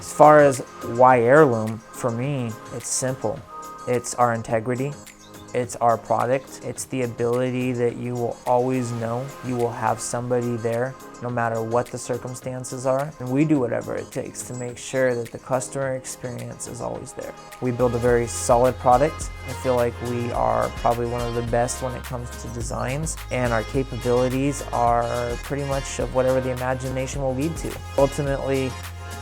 As far as why heirloom, for me, it's simple. It's our integrity, it's our product, it's the ability that you will always know you will have somebody there no matter what the circumstances are. And we do whatever it takes to make sure that the customer experience is always there. We build a very solid product. I feel like we are probably one of the best when it comes to designs, and our capabilities are pretty much of whatever the imagination will lead to. Ultimately,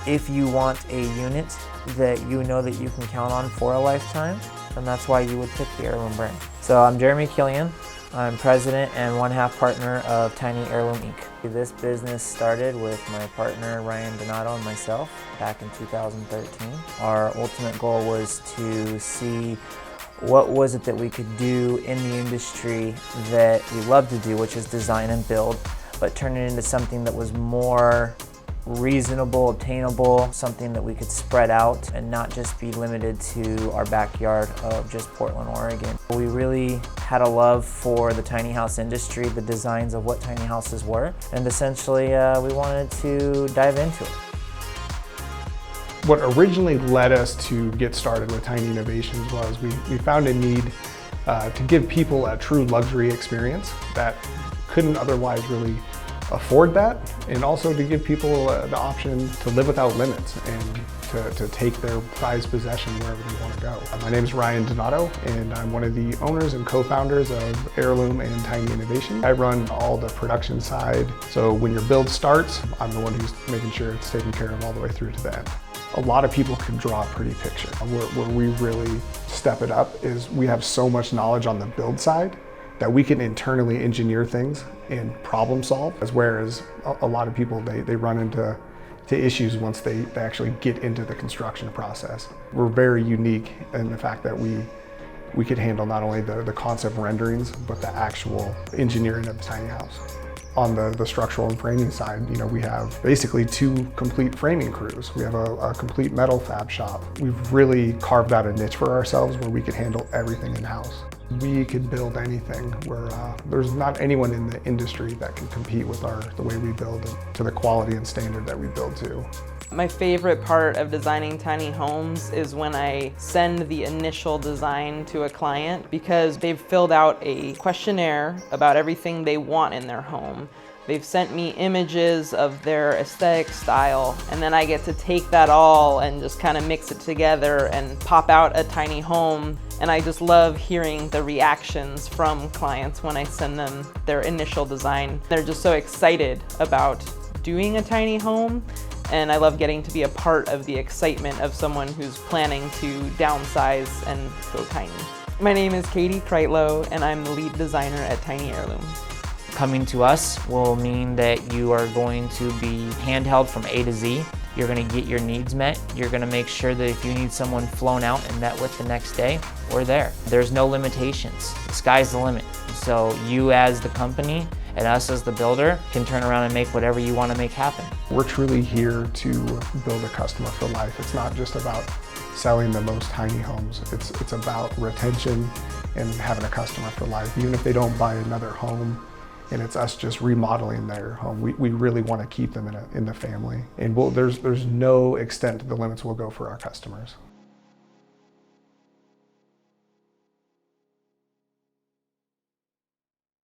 if you want a unit that you know that you can count on for a lifetime, then that's why you would pick the Heirloom brand. So I'm Jeremy Killian. I'm president and one-half partner of Tiny Heirloom Inc. This business started with my partner Ryan Donato and myself back in 2013. Our ultimate goal was to see what was it that we could do in the industry that we love to do, which is design and build, but turn it into something that was more reasonable, obtainable, something that we could spread out and not just be limited to our backyard of just Portland, Oregon. We really had a love for the tiny house industry, the designs of what tiny houses were, and essentially we wanted to dive into it. What originally led us to get started with Tiny Innovations was we found a need to give people a true luxury experience that couldn't otherwise really afford that, and also to give people the option to live without limits and to take their prized possession wherever they want to go. My name is Ryan Donato, and I'm one of the owners and co-founders of Heirloom and Tiny Innovation. I run all the production side, so when your build starts, I'm the one who's making sure it's taken care of all the way through to the end. A lot of people can draw a pretty picture. Where we really step it up is we have so much knowledge on the build side that we can internally engineer things and problem solve, whereas a lot of people, they run into issues once they actually get into the construction process. We're very unique in the fact that we could handle not only the concept renderings, but the actual engineering of the tiny house. On the structural and framing side, we have basically 2 complete framing crews. We have a complete metal fab shop. We've really carved out a niche for ourselves where we could handle everything in-house. We could build anything where there's not anyone in the industry that can compete with the way we build to the quality and standard that we build to. My favorite part of designing tiny homes is when I send the initial design to a client, because they've filled out a questionnaire about everything they want in their home. They've sent me images of their aesthetic style, and then I get to take that all and just kind of mix it together and pop out a tiny home. And I just love hearing the reactions from clients when I send them their initial design. They're just so excited about doing a tiny home, and I love getting to be a part of the excitement of someone who's planning to downsize and go tiny. My name is Katie Kreitlow, and I'm the lead designer at Tiny Heirloom. Coming to us will mean that you are going to be handheld from A to Z. You're going to get your needs met. You're going to make sure that if you need someone flown out and met with the next day, we're there. There's no limitations. The sky's the limit. So you as the company and us as the builder can turn around and make whatever you want to make happen. We're truly here to build a customer for life. It's not just about selling the most tiny homes. It's about retention and having a customer for life. Even if they don't buy another home, and it's us just remodeling their home, we really want to keep them in the family. And there's no extent to the limits we'll go for our customers.